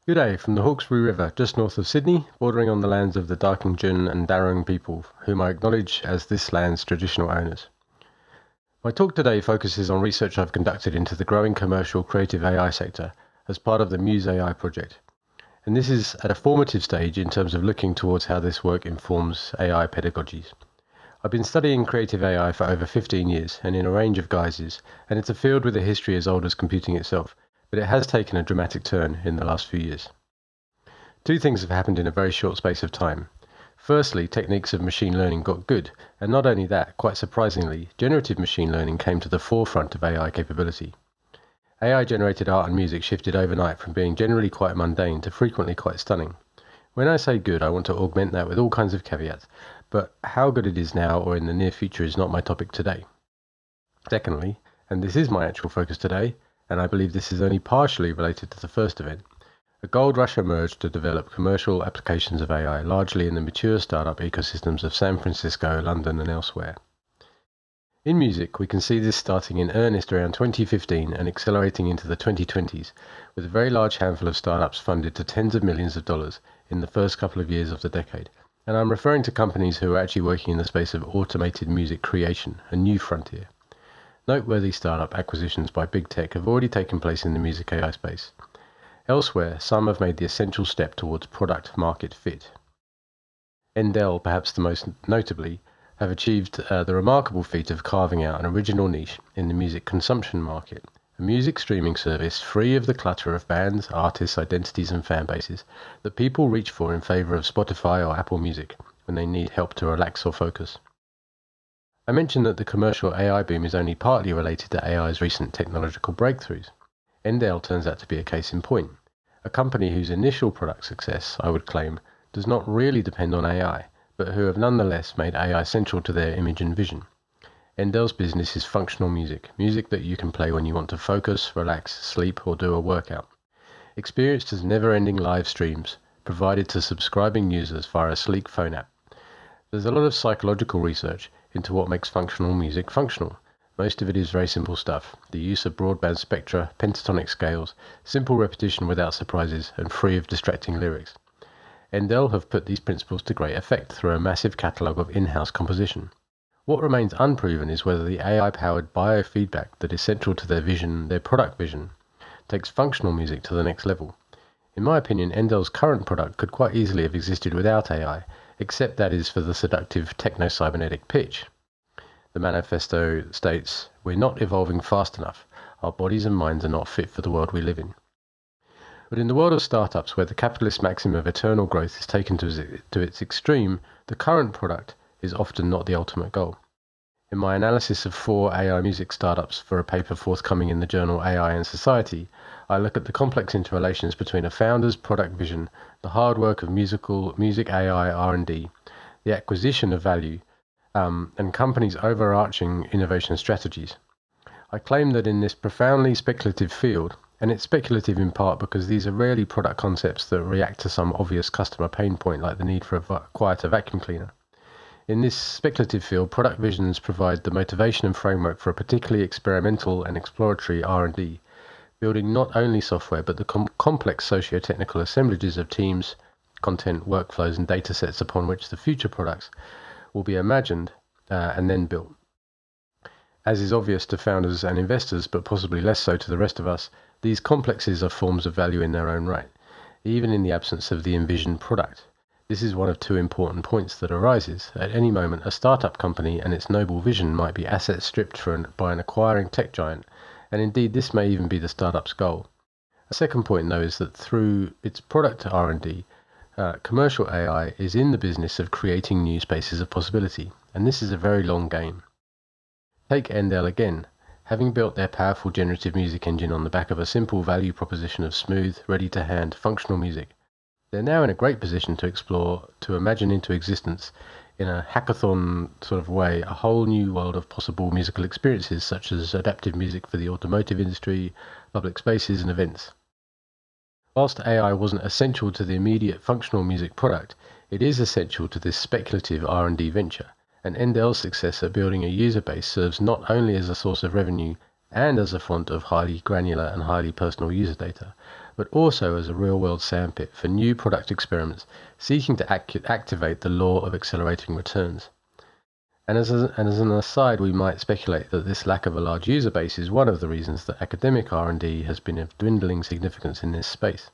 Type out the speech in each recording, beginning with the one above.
Good day from the Hawkesbury River, just north of Sydney, bordering on the lands of the Darkinjun and Darug people, whom I acknowledge as this land's traditional owners. My talk today focuses on research I've conducted into the growing commercial creative AI sector as part of the MusAI project. And this is at a formative stage in terms of looking towards how this work informs AI pedagogies. I've been studying creative AI for over 15 years and in a range of guises, and it's a field with a history as old as computing itself, but it has taken a dramatic turn in the last few years. Two things have happened in a very short space of time. Firstly, techniques of machine learning got good, and not only that, quite surprisingly, generative machine learning came to the forefront of AI capability. AI-generated art and music shifted overnight from being generally quite mundane to frequently quite stunning. When I say good, I want to augment that with all kinds of caveats, but how good it is now or in the near future is not my topic today. Secondly, and this is my actual focus today, and I believe this is only partially related to the first event, a gold rush emerged to develop commercial applications of AI, largely in the mature startup ecosystems of San Francisco, London, and elsewhere. In music, we can see this starting in earnest around 2015 and accelerating into the 2020s, with a very large handful of startups funded to tens of millions of dollars in the first couple of years of the decade. And I'm referring to companies who are actually working in the space of automated music creation, a new frontier. Noteworthy startup acquisitions by big tech have already taken place in the music AI space. Elsewhere, some have made the essential step towards product-market fit. Endel, perhaps the most notably, have achieved the remarkable feat of carving out an original niche in the music consumption market, a music streaming service free of the clutter of bands, artists, identities and fan bases that people reach for in favour of Spotify or Apple Music when they need help to relax or focus. I mentioned that the commercial AI boom is only partly related to AI's recent technological breakthroughs. Endel turns out to be a case in point, a company whose initial product success, I would claim, does not really depend on AI, but who have nonetheless made AI central to their image and vision. Endel's business is functional music, music that you can play when you want to focus, relax, sleep, or do a workout. Experienced as never-ending live streams, provided to subscribing users via a sleek phone app. There's a lot of psychological research into what makes functional music functional. Most of it is very simple stuff, the use of broadband spectra, pentatonic scales, simple repetition without surprises, and free of distracting lyrics. Endel have put these principles to great effect through a massive catalogue of in-house composition. What remains unproven is whether the AI-powered biofeedback that is central to their vision, their product vision, takes functional music to the next level. In my opinion, Endel's current product could quite easily have existed without AI, except that is for the seductive techno-cybernetic pitch. The manifesto states, "We're not evolving fast enough. Our bodies and minds are not fit for the world we live in." But in the world of startups, where the capitalist maxim of eternal growth is taken to its extreme, the current product is often not the ultimate goal. In my analysis of 4 AI music startups for a paper forthcoming in the journal AI and Society, I look at the complex interrelations between a founder's product vision, the hard work of music AI R&D, the acquisition of value, and companies' overarching innovation strategies. I claim that in this profoundly speculative field, and it's speculative in part because these are rarely product concepts that react to some obvious customer pain point like the need for a quieter vacuum cleaner. In this speculative field, product visions provide the motivation and framework for a particularly experimental and exploratory R&D, building not only software but the complex socio-technical assemblages of teams, content, workflows and data sets upon which the future products will be imagined and then built. As is obvious to founders and investors, but possibly less so to the rest of us, these complexes are forms of value in their own right, even in the absence of the envisioned product. This is one of 2 important points that arises. At any moment, a startup company and its noble vision might be asset stripped by an acquiring tech giant, and indeed this may even be the startup's goal. A second point, though, is that through its product R&D, commercial AI is in the business of creating new spaces of possibility, and this is a very long game. Take Endel again. Having built their powerful generative music engine on the back of a simple value proposition of smooth, ready-to-hand, functional music, they're now in a great position to explore, to imagine into existence, in a hackathon sort of way, a whole new world of possible musical experiences such as adaptive music for the automotive industry, public spaces and events. Whilst AI wasn't essential to the immediate functional music product, it is essential to this speculative R&D venture, and Endel's success at building a user base serves not only as a source of revenue and as a font of highly granular and highly personal user data, but also as a real-world sandpit for new product experiments seeking to activate the law of accelerating returns. And as an aside, we might speculate that this lack of a large user base is one of the reasons that academic R&D has been of dwindling significance in this space.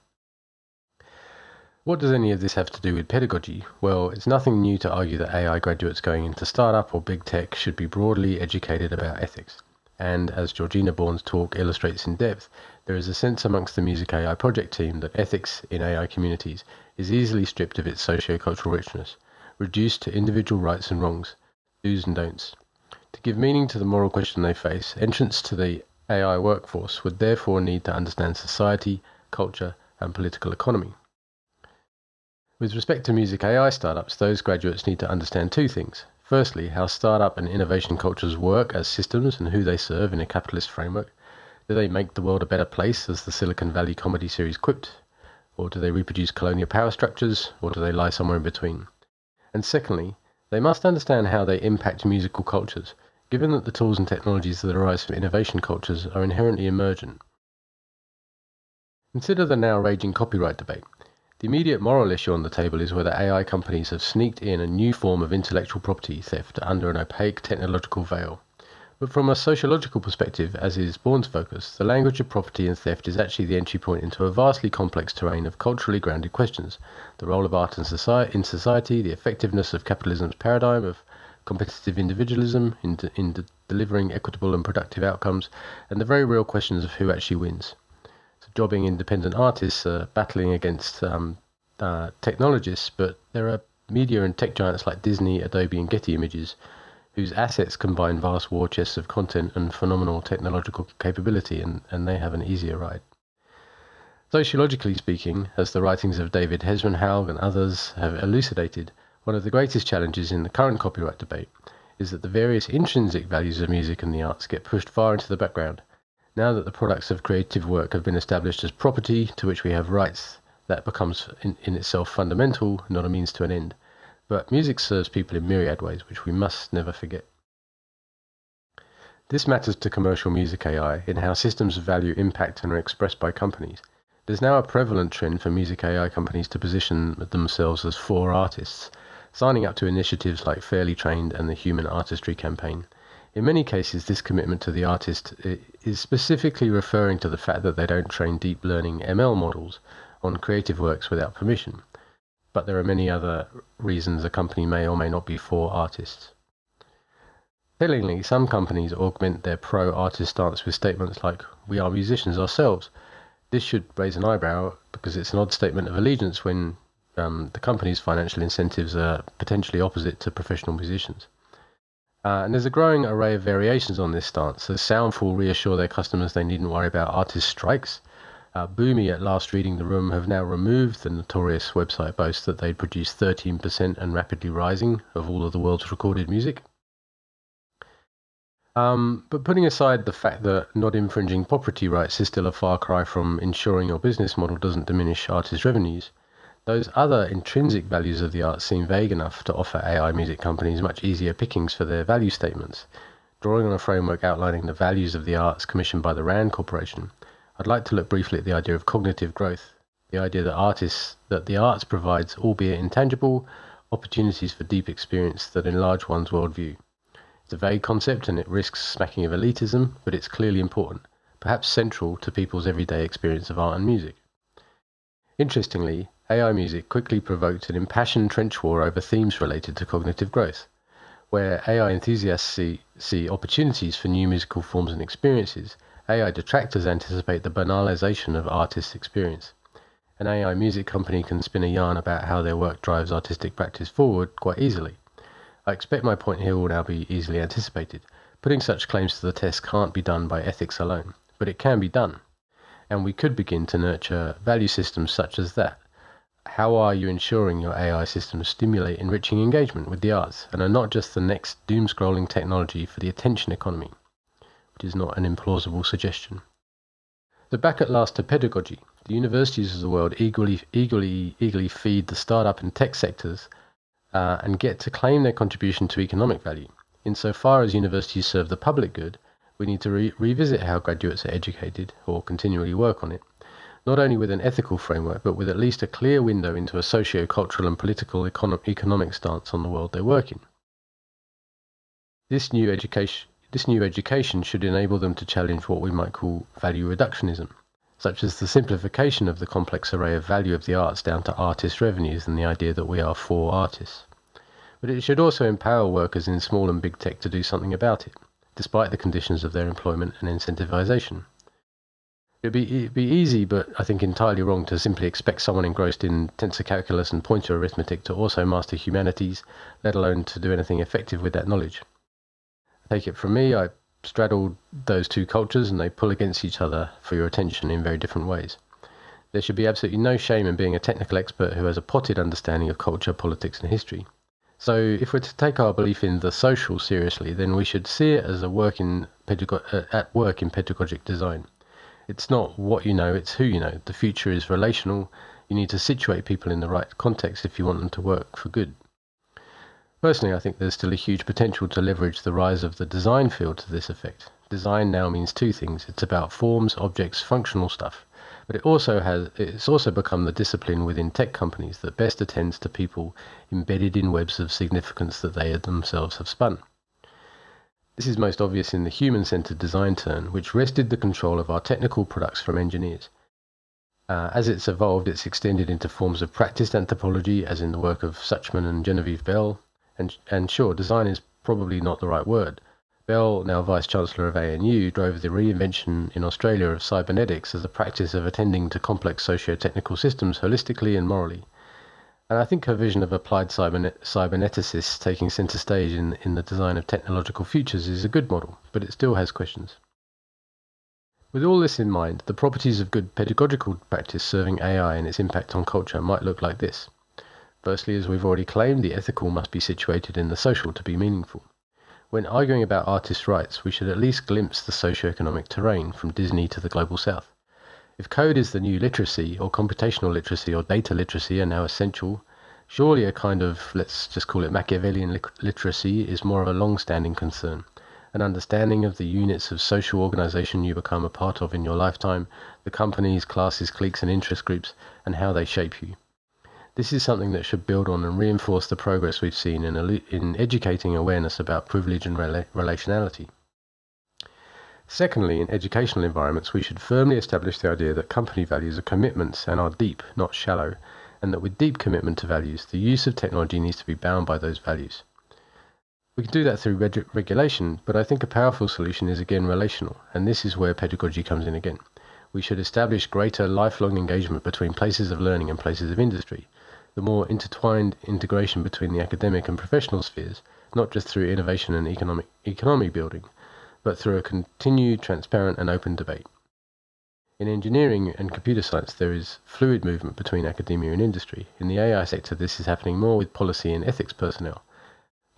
What does any of this have to do with pedagogy? Well, it's nothing new to argue that AI graduates going into startup or big tech should be broadly educated about ethics. And as Georgina Bourne's talk illustrates in depth, there is a sense amongst the MusAI project team that ethics in AI communities is easily stripped of its socio-cultural richness, reduced to individual rights and wrongs, do's and don'ts. To give meaning to the moral question they face, entrants to the AI workforce would therefore need to understand society, culture, and political economy. With respect to MusAI startups, those graduates need to understand two things. Firstly, how startup and innovation cultures work as systems and who they serve in a capitalist framework. Do they make the world a better place, as the Silicon Valley comedy series quipped? Or do they reproduce colonial power structures? Or do they lie somewhere in between? And secondly, they must understand how they impact musical cultures, given that the tools and technologies that arise from innovation cultures are inherently emergent. Consider the now raging copyright debate. The immediate moral issue on the table is whether AI companies have sneaked in a new form of intellectual property theft under an opaque technological veil. But from a sociological perspective, as is Bourne's focus, the language of property and theft is actually the entry point into a vastly complex terrain of culturally grounded questions: the role of art in society, the effectiveness of capitalism's paradigm of competitive individualism in delivering equitable and productive outcomes, and the very real questions of who actually wins. Jobbing independent artists battling against technologists, but there are media and tech giants like Disney, Adobe, and Getty Images, whose assets combine vast war chests of content and phenomenal technological capability, and they have an easier ride. Sociologically speaking, as the writings of David Hesmanhaug and others have elucidated, one of the greatest challenges in the current copyright debate is that the various intrinsic values of music and the arts get pushed far into the background, now that the products of creative work have been established as property to which we have rights. That becomes in itself fundamental, not a means to an end. But music serves people in myriad ways, which we must never forget. This matters to commercial MusAI in how systems of value impact and are expressed by companies. There's now a prevalent trend for MusAI companies to position themselves as for artists, signing up to initiatives like Fairly Trained and the Human Artistry Campaign. In many cases, this commitment to the artist is specifically referring to the fact that they don't train deep learning ML models on creative works without permission. But there are many other reasons a company may or may not be for artists. Tellingly, some companies augment their pro-artist stance with statements like, "We are musicians ourselves." This should raise an eyebrow because it's an odd statement of allegiance when the company's financial incentives are potentially opposite to professional musicians. And there's a growing array of variations on this stance. So Soundful reassure their customers they needn't worry about artist strikes. Boomy, at last reading the room, have now removed the notorious website boast that they'd produced 13% and rapidly rising of all of the world's recorded music. But putting aside the fact that not infringing property rights is still a far cry from ensuring your business model doesn't diminish artists' revenues, those other intrinsic values of the arts seem vague enough to offer AI music companies much easier pickings for their value statements. Drawing on a framework outlining the values of the arts commissioned by the RAND Corporation, I'd like to look briefly at the idea of cognitive growth, the idea that the arts provides, albeit intangible, opportunities for deep experience that enlarge one's worldview. It's a vague concept and it risks smacking of elitism, but it's clearly important, perhaps central to people's everyday experience of art and music. Interestingly, AI music quickly provoked an impassioned trench war over themes related to cognitive growth. Where AI enthusiasts see opportunities for new musical forms and experiences, AI detractors anticipate the banalization of artist experience. An AI music company can spin a yarn about how their work drives artistic practice forward quite easily. I expect my point here will now be easily anticipated. Putting such claims to the test can't be done by ethics alone, but it can be done. And we could begin to nurture value systems such as that. How are you ensuring your AI systems stimulate enriching engagement with the arts and are not just the next doom-scrolling technology for the attention economy, which is not an implausible suggestion. So back at last to pedagogy. The universities of the world eagerly feed the startup and tech sectors and get to claim their contribution to economic value. Insofar as universities serve the public good, we need to revisit how graduates are educated, or continually work on it. not only with an ethical framework, but with at least a clear window into a socio-cultural and political economic stance on the world they work in. This new education should enable them to challenge what we might call value reductionism, such as the simplification of the complex array of value of the arts down to artist revenues and the idea that we are for artists. But it should also empower workers in small and big tech to do something about it, despite the conditions of their employment and incentivization. It'd be easy, but I think entirely wrong, to simply expect someone engrossed in tensor calculus and pointer arithmetic to also master humanities, let alone to do anything effective with that knowledge. Take it from me, I straddled those two cultures and they pull against each other for your attention in very different ways. There should be absolutely no shame in being a technical expert who has a potted understanding of culture, politics and history. So if we're to take our belief in the social seriously, then we should see it as at work in pedagogic design. It's not what you know, it's who you know. The future is relational. You need to situate people in the right context if you want them to work for good. Personally, I think there's still a huge potential to leverage the rise of the design field to this effect. Design now means two things. It's about forms, objects, functional stuff. But it's also become the discipline within tech companies that best attends to people embedded in webs of significance that they themselves have spun. This is most obvious in the human-centered design turn, which wrested the control of our technical products from engineers. As it's evolved, it's extended into forms of practiced anthropology, as in the work of Suchman and Genevieve Bell. And sure, design is probably not the right word. Bell, now Vice-Chancellor of ANU, drove the reinvention in Australia of cybernetics as a practice of attending to complex socio-technical systems holistically and morally. And I think her vision of applied cyberneticists taking centre stage in the design of technological futures is a good model, but it still has questions. With all this in mind, the properties of good pedagogical practice serving AI and its impact on culture might look like this. Firstly, as we've already claimed, the ethical must be situated in the social to be meaningful. When arguing about artists' rights, we should at least glimpse the socio-economic terrain from Disney to the global south. If code is the new literacy, or computational literacy or data literacy are now essential, surely a kind of, let's just call it Machiavellian literacy, is more of a long-standing concern. An understanding of the units of social organization you become a part of in your lifetime, the companies, classes, cliques and interest groups, and how they shape you. This is something that should build on and reinforce the progress we've seen in educating awareness about privilege and relationality. Secondly, in educational environments, we should firmly establish the idea that company values are commitments and are deep, not shallow, and that with deep commitment to values, the use of technology needs to be bound by those values. We can do that through regulation, but I think a powerful solution is again relational, and this is where pedagogy comes in again. We should establish greater lifelong engagement between places of learning and places of industry, the more intertwined integration between the academic and professional spheres, not just through innovation and economy building, but through a continued, transparent and open debate. In engineering and computer science, there is fluid movement between academia and industry. In the AI sector, this is happening more with policy and ethics personnel.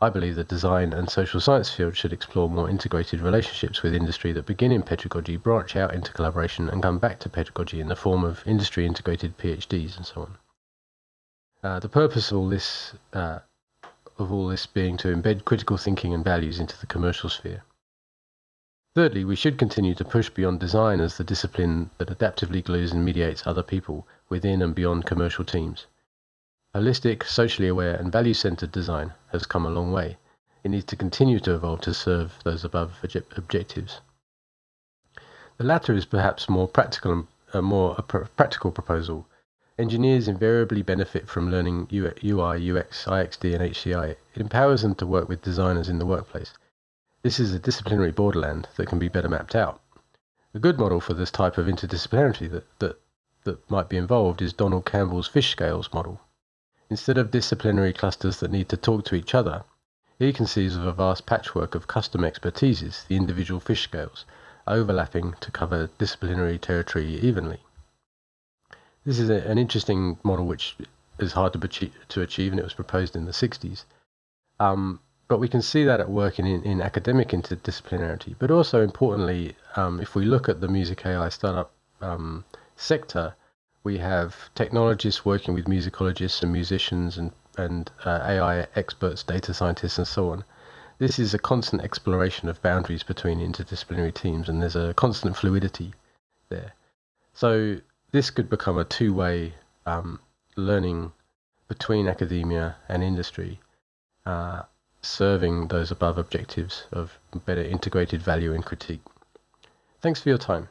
I believe the design and social science field should explore more integrated relationships with industry that begin in pedagogy, branch out into collaboration, and come back to pedagogy in the form of industry-integrated PhDs and so on. The purpose of all this being to embed critical thinking and values into the commercial sphere. Thirdly, we should continue to push beyond design as the discipline that adaptively glues and mediates other people within and beyond commercial teams. Holistic, socially aware and value-centered design has come a long way. It needs to continue to evolve to serve those above objectives. The latter is perhaps more practical proposal. Engineers invariably benefit from learning UI, UX, IXD and HCI. It empowers them to work with designers in the workplace. This is a disciplinary borderland that can be better mapped out. A good model for this type of interdisciplinarity that might be involved is Donald Campbell's fish scales model. Instead of disciplinary clusters that need to talk to each other, he conceives of a vast patchwork of custom expertises, the individual fish scales, overlapping to cover disciplinary territory evenly. This is an interesting model which is hard to achieve, and it was proposed in the 60s. But we can see that at work in academic interdisciplinarity. But also importantly, if we look at the MusAI startup sector, we have technologists working with musicologists and musicians and AI experts, data scientists and so on. This is a constant exploration of boundaries between interdisciplinary teams, and there's a constant fluidity there. So This could become a two-way learning between academia and industry, serving those above objectives of better integrated value and critique. Thanks for your time.